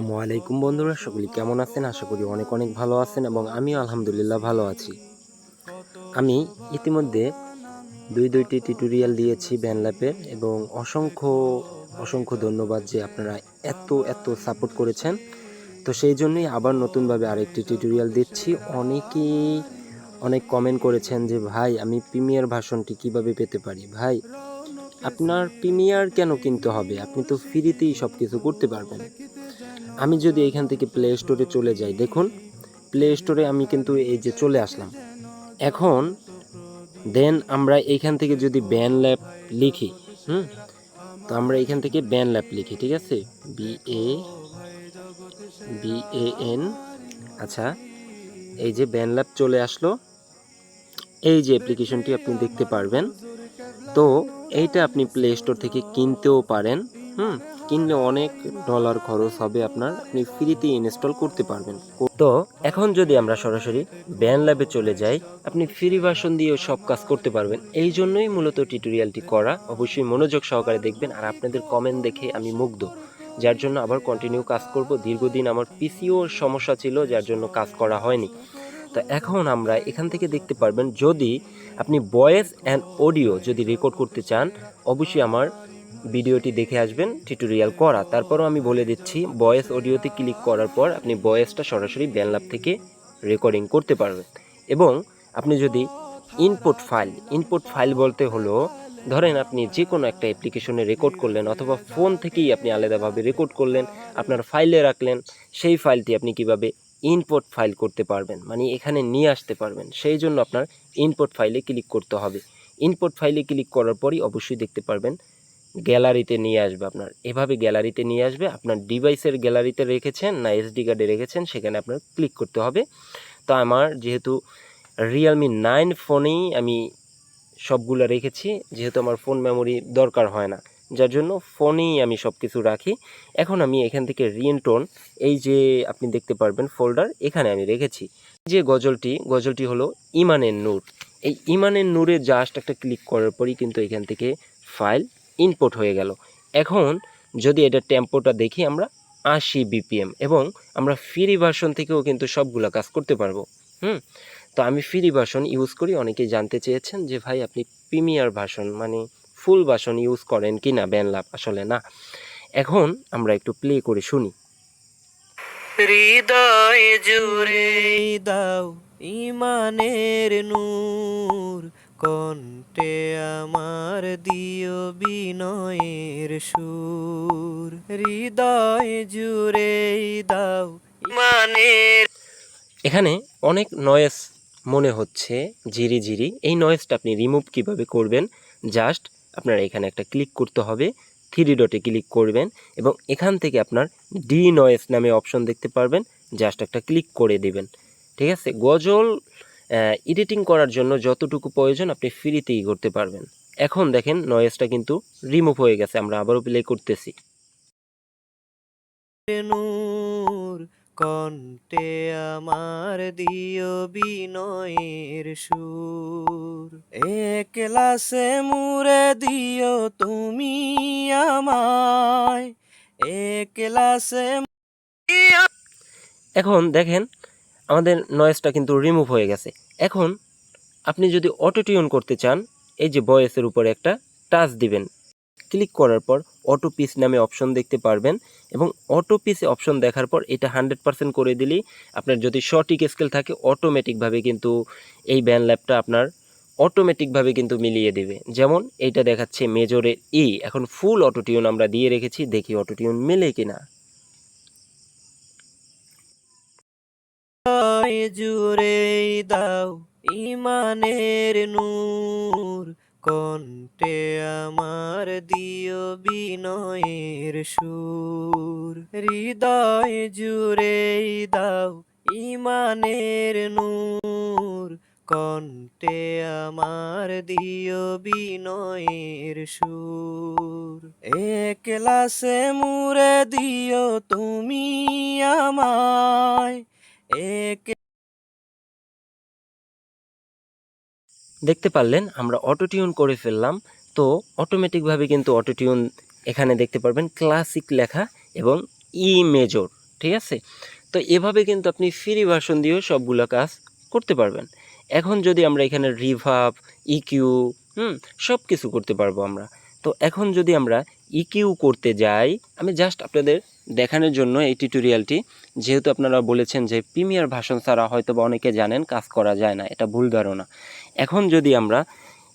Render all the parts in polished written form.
আসসালামু আলাইকুম বন্ধুরা, সকলে কেমন আছেন? আশা করি অনেক অনেক ভালো আছেন এবং আমিও আলহামদুলিল্লাহ ভালো আছি। আমি ইতিমধ্যে দুইটি টিউটোরিয়াল দিয়েছি ব্যানল্যাপের এবং অসংখ্য অসংখ্য ধন্যবাদ যে আপনারা এত সাপোর্ট করেছেন। তো সেই জন্যই আবার নতুনভাবে আরেকটি টিউটোরিয়াল দিচ্ছি। অনেকেই অনেক কমেন্ট করেছেন যে ভাই আমি প্রিমিয়ার ভার্সনটি কিভাবে পেতে পারি? ভাই আপনার প্রিমিয়ার কেন কিনতে হবে? আপনি তো ফ্রিতেই সব কিছু করতে পারবেন। আমি যদি এখান থেকে প্লে স্টোরে চলে যাই, দেখুন প্লে স্টোরে আমি কিন্তু এই যে চলে আসলাম। এখন দেন আমরা এইখান থেকে যদি ব্যানল্যাপ লিখি, তো আমরা এখান থেকে ব্যানল্যাপ লিখি, ঠিক আছে, BAN। আচ্ছা, এই যে ব্যানল্যাপ চলে আসলো, এই যে অ্যাপ্লিকেশনটি আপনি দেখতে পারবেন। তো এইটা আপনি প্লে স্টোর থেকে কিনতেও পারেন। কিনলে অনেক ডলার খরচ হবে আপনার, আপনি ফ্রিতে ইনস্টল করতে পারবেন। তো এখন যদি আমরা সরাসরি ব্যানল্যাবে চলে যাই, আপনি ফ্রি ভার্সন দিয়েও সব কাজ করতে পারবেন। এই জন্যই মূলত টিউটোরিয়ালটি করা। অবশ্যই মনোযোগ সহকারে দেখবেন। আর আপনাদের কমেন্ট দেখে আমি মুগ্ধ, যার জন্য আবার কন্টিনিউ কাজ করব। দীর্ঘদিন আমার পিসিও সমস্যা ছিল, যার জন্য কাজ করা হয়নি। তো এখন আমরা এখান থেকে দেখতে পারবেন, যদি আপনি ভয়েস অ্যান্ড অডিও যদি রেকর্ড করতে চান, অবশ্যই আমার ভিডিওটি দেখে আসবেন টিউটোরিয়াল করা। তারপরও আমি বলে দিচ্ছি, ভয়েস অডিওতে ক্লিক করার পর আপনি ভয়েসটা সরাসরি ব্যানল্যাব থেকে রেকর্ডিং করতে পারবেন। এবং আপনি যদি ইনপুট ফাইল বলতে হলো, ধরেন আপনি যে কোনো একটা অ্যাপ্লিকেশনে রেকর্ড করলেন অথবা ফোন থেকেই আপনি আলাদাভাবে রেকর্ড করলেন, আপনার ফাইলে রাখলেন, সেই ফাইলটি আপনি কিভাবে ইনপুট ফাইল করতে পারবেন, মানে এখানে নিয়ে আসতে পারবেন। সেই জন্য আপনার ইনপুট ফাইলে ক্লিক করতে হবে। ইনপুট ফাইলে ক্লিক করার পরই অবশ্যই দেখতে পারবেন গ্যালারিতে নিয়ে আসবে আপনার। এভাবে গ্যালারিতে নিয়ে আসবে। আপনার ডিভাইসের গ্যালারিতে রেখেছেন না এসডি কার্ডে রেখেছেন, সেখানে আপনার ক্লিক করতে হবে। তো আমার যেহেতু রিয়েলমি 9 ফোনেই আমি সবগুলো রেখেছি, যেহেতু আমার ফোন মেমোরি দরকার হয় না, যার জন্য ফোনেই আমি সব কিছু রাখি। এখন আমি এখান থেকে রিংটোন, এই যে আপনি দেখতে পারবেন ফোল্ডার, এখানে আমি রেখেছি। যে গজলটি হলো ইমানের নূর। এই ইমানের নূরে জাস্ট একটা ক্লিক করার পরই কিন্তু এখান থেকে ফাইল ইনপুট হয়ে গেল। এখন যদি এটা টেম্পোটা দেখি, আমরা 80 BPM, এবং আমরা ফ্রি ভার্সন থেকেও কিন্তু সবগুলো কাজ করতে পারবো। তো আমি ফ্রি ভার্সন ইউজ করি। অনেকেই জানতে চেয়েছেন যে ভাই আপনি প্রিমিয়ার ভার্সন মানে ফুল ভার্সন ইউজ করেন কি না ব্যানল্যাব। আসলে না। এখন আমরা একটু প্লে করে শুনি। হৃদয় জুড়ে দাও ইমানের নূর, কণ্ঠে আমার দিও বিনয়ের সুর। হৃদয় জুড়ে দাও ইমানের, এখানে অনেক নয়েজ মনে হচ্ছে, ঝিরি। এই নয়েজটা আপনি রিমুভ কিভাবে করবেন? জাস্ট আপনার এখানে একটা ক্লিক করতে হবে, থ্রি ডটে ক্লিক করবেন এবং এখান থেকে আপনার ডি নয়েজ নামে অপশন দেখতে পারবেন, জাস্ট একটা ক্লিক করে দেবেন। ঠিক আছে, গজল এডিটিং করার জন্য যতটুকু প্রয়োজন আপনি ফ্রিতেই করতে পারবেন। এখন দেখেন নয়েজটা কিন্তু রিমুভ হয়ে গেছে। আমরা আবারও প্লে করতেছি। নূর, কণ্ঠে আমার দিও বিনয়ের সুর। একলাসে মুরে দিও তুমি আমায়, একলাসে। এখন দেখেন আমাদের নয়েজটা কিন্তু রিমুভ হয়ে গেছে। এখন আপনি যদি অটো টিউন করতে চান, এই যে ভয়েসের উপরে একটা টাচ দিবেন, ক্লিক করার পর অটো পিচ নামে অপশন দেখতে পারবেন এবং অটো পিচ অপশন দেখার পর এটা 100% করে দিলেই আপনার যদি সঠিক স্কেল থাকে অটোমেটিকভাবে কিন্তু এই ব্যানল্যাপটা আপনার অটোমেটিকভাবে কিন্তু মিলিয়ে দেবে। যেমন এইটা দেখাচ্ছে মেজরের ই, এখন ফুল অটো টিউন আমরা দিয়ে রেখেছি, দেখি অটো টিউন মেলে কিনা। জুড়ে দাও ইমানের নূর, কণ্ঠে আমার দিও বিনয়ের সুর। হৃদয় জুড়ে দাও ইমানের নূর, কণ্ঠে আমার দিও বিনয়ের সুর। একলাসে মুরে দিও তুমি আমায়, দেখতে পারলেন আমরা অটো টিউন করে ফেললাম। তো অটোমেটিকভাবে কিন্তু অটো টিউন এখানে দেখতে পারবেন ক্লাসিক লেখা এবং ই মেজর, ঠিক আছে? তো এভাবে কিন্তু আপনি ফ্রি ভার্সন দিয়েও সবগুলা কাজ করতে পারবেন। এখন যদি আমরা এখানে রিভার্ব, ইকিউ, সব কিছু করতে পারবো আমরা। তো এখন যদি আমরা ইকিউ করতে যাই, আমি জাস্ট আপনাদের দেখানোর জন্য এই টিউটোরিয়ালটি, যেহেতু আপনারা বলেছেন যে প্রিমিয়ার ভার্সন ছাড়া হয়তো বা অনেকে জানেন কাজ করা যায় না, এটা ভুল ধারণা। এখন যদি আমরা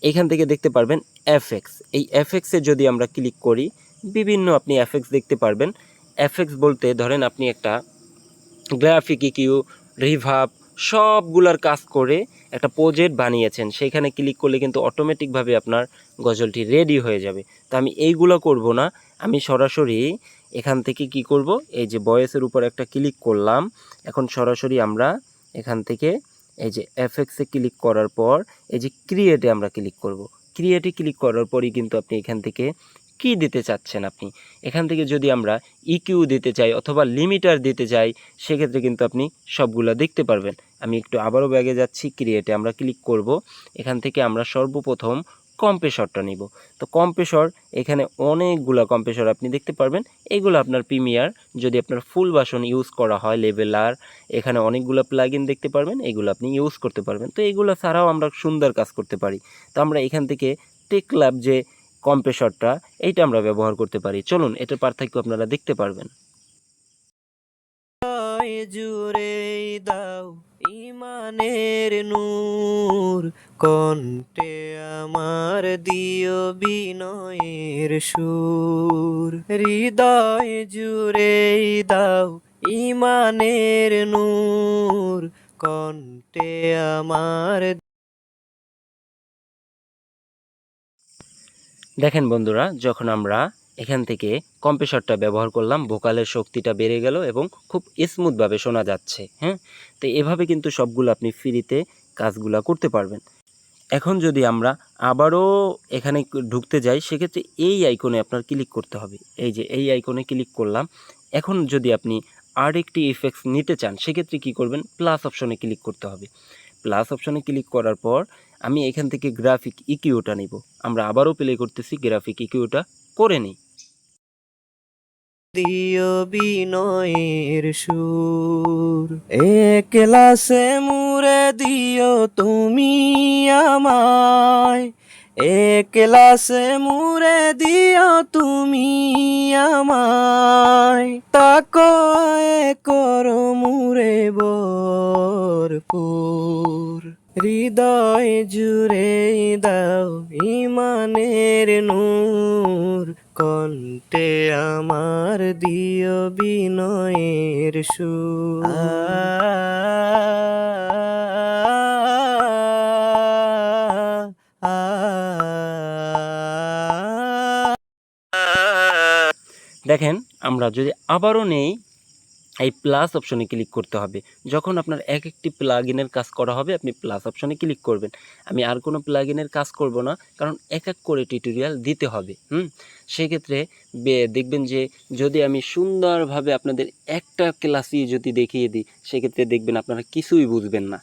এখান থেকে দেখতে পারবেন এফএক্স, এই এফএক্সে যদি আমরা ক্লিক করি, বিভিন্ন আপনি এফএক্স দেখতে পারবেন। এফএক্স বলতে ধরেন আপনি একটা গ্রাফিক ইকিউ, রিভার্ব সবগুলার কাজ করে একটা প্রজেক্ট বানিয়েছেন, সেইখানে ক্লিক করলে কিন্তু অটোমেটিকভাবে আপনার গজলটি রেডি হয়ে যাবে। তো আমি এইগুলো করব না, আমি সরাসরি এখান থেকে কি করব, এই যে ভয়েসের উপর একটা ক্লিক করলাম। এখন সরাসরি আমরা এখান থেকে এই যে এফএক্সে ক্লিক করার পর এই যে ক্রিয়েটে আমরা ক্লিক করব। ক্রিয়েটে ক্লিক করার পরই কিন্তু আপনি এখান থেকে কি দিতে চাচ্ছেন, আপনি এখান থেকে যদি আমরা ইকিউ দিতে চাই অথবা লিমিটার দিতে চাই, সেক্ষেত্রে কিন্তু আপনি সবগুলা দেখতে পারবেন। আমি একটু আবারও ব্যাগে যাচ্ছি, ক্রিয়েটে আমরা ক্লিক করব। এখান থেকে আমরা সর্বপ্রথম কম্প্রেসরটা নিব। তো কম্প্রেসর, এখানে অনেকগুলা কম্প্রেসর আপনি দেখতে পারবেন। এইগুলো আপনার প্রিমিয়ার, যদি আপনার ফুল ভার্সন ইউজ করা হয় লেভেলার, এখানে অনেকগুলো প্লাগইন দেখতে পারবেন, এইগুলো আপনি ইউজ করতে পারবেন। তো এইগুলো ছাড়াও আমরা সুন্দর কাজ করতে পারি। তো আমরা এখান থেকে টেকল্যাব যে কম্প্রেসরটা, এইটা আমরা ব্যবহার করতে পারি। চলুন এটার পার্থক্য আপনারা দেখতে পারবেন। জুড়ে দাও ইমানের নূর, কণ্ঠে আমার দিও বিনয়ের সুর। হৃদয় জুড়ে দাও ইমানের নূর, কণ্ঠে আমার। দেখেন বন্ধুরা, যখন আমরা এখান থেকে কম্প্রেসরটা ব্যবহার করলাম, ভোকালের শক্তিটা বেড়ে গেল এবং খুব স্মুথভাবে শোনা যাচ্ছে। হ্যাঁ, তো এভাবে কিন্তু সবগুলো আপনি ফ্রিতে কাজগুলা করতে পারবেন। এখন যদি আমরা আবারও এখানে ঢুকতে যাই, সেক্ষেত্রে এই আইকনে আপনার ক্লিক করতে হবে। এই যে এই আইকনে ক্লিক করলাম। এখন যদি আপনি আরেকটি ইফেক্টস নিতে চান, সেক্ষেত্রে কি করবেন, প্লাস অপশনে ক্লিক করতে হবে। প্লাস অপশনে ক্লিক করার পর আমি এখান থেকে গ্রাফিক ইকিউটা নিব। আমরা আবারও প্লে করতেছি, গ্রাফিক ইকিউটা করে নিই। দিও বিনয়ের সুর, একলাসে মুরে দিও তুমি আমায়, একলাসে মুরে দিও তুমি আমায়, তাকো করো মুরে ভরপুর। হৃদয় জুড়ে দাও ইমানের নূর, কণ্ঠে আমার দিও বিনয়ের সুর। দেখেন, আমরা যদি আবারও নেই, এই প্লাস অপশনে ক্লিক করতে হবে। যখন আপনার এক একটি প্লাগইনের কাজ করা হবে, আপনি প্লাস অপশনে ক্লিক করবেন। আমি আর কোনো প্লাগইনের কাজ করব না, কারণ এক এক করে টিউটোরিয়াল দিতে হবে। সেক্ষেত্রে দেখবেন যে যদি আমি সুন্দরভাবে আপনাদের একটা ক্লাসই যদি দেখিয়ে দিই, সেক্ষেত্রে দেখবেন আপনারা কিছুই বুঝবেন না।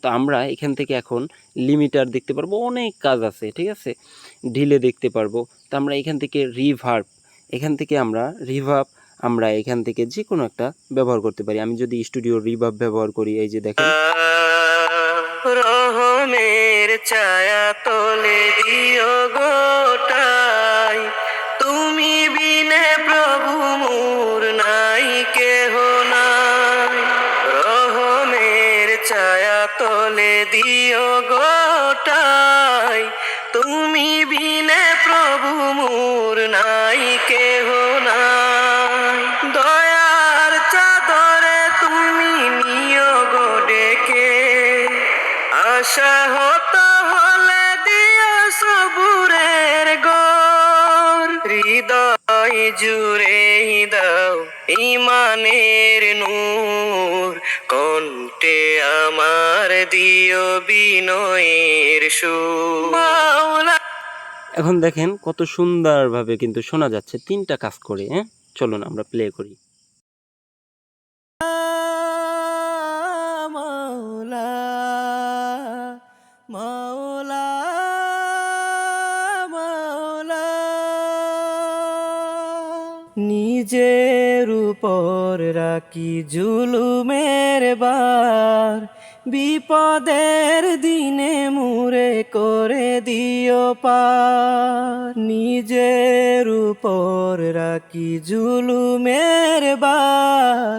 তো আমরা এখান থেকে এখন লিমিটার দেখতে পারবো, অনেক কাজ আছে, ঠিক আছে। ডিলে দেখতে পারবো। তো আমরা এখান থেকে রিভার্ব, এখান থেকে আমরা এখান থেকে যে কোনো একটা ব্যবহার করতে পারি। আমি যদি স্টুডিও রিভার্ব ব্যবহার করি, এই যে দেখেন, রহমের ছায়া তোলে দিও গোটাই, তুমি বিনে প্রভু মোর নাই কেহ নাই। রহমের ছায়া তোলে দিও গোটাই, তুমি বিনে প্রভু মোর নাই কেহ নাই। দয়ার চাদরে তুমি নিও গো ডেকে, আশা হত হলে দিও সবুরের গর। হৃদয় জুড়ে দাও ইমানের নূর, কণ্ঠে আমার দিও বিনয়ের সুর। এখন দেখেন কত সুন্দরভাবে কিন্তু শোনা যাচ্ছে তিনটা কাজ করে। চলুন আমরা প্লে করি। মাওলা মাওলা মাওলা, নিজের উপর উপর রাখি জুলুমের বার, বিপদের দিনে মুরে করে দিও পার। নিজের উপর রাখি জুলুমের বার,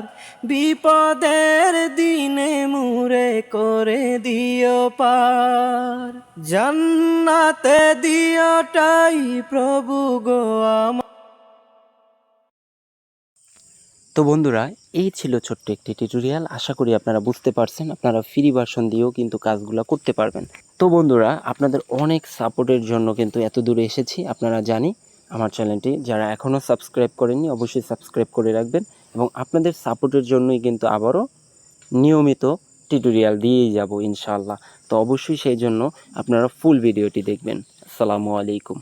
বিপদের দিনে মুরে করে দিও পার। জান্নাতে দিওটাই প্রভু গো আমার। তো বন্ধুরা, এই ছিল ছোট্ট একটি টিউটোরিয়াল। আশা করি আপনারা বুঝতে পারছেন। আপনারা ফ্রি ভার্সন দিয়েও কিন্তু কাজগুলো করতে পারবেন। তো বন্ধুরা, আপনাদের অনেক সাপোর্টের জন্য কিন্তু এত দূরে এসেছি। আপনারা জানি আমার চ্যানেলটি যারা এখনও সাবস্ক্রাইব করেননি অবশ্যই সাবস্ক্রাইব করে রাখবেন, এবং আপনাদের সাপোর্টের জন্যই কিন্তু আবারও নিয়মিত টিউটোরিয়াল দিয়েই যাব ইনশাআল্লাহ। তো অবশ্যই সেই জন্য আপনারা ফুল ভিডিওটি দেখবেন। আসসালামু আলাইকুম।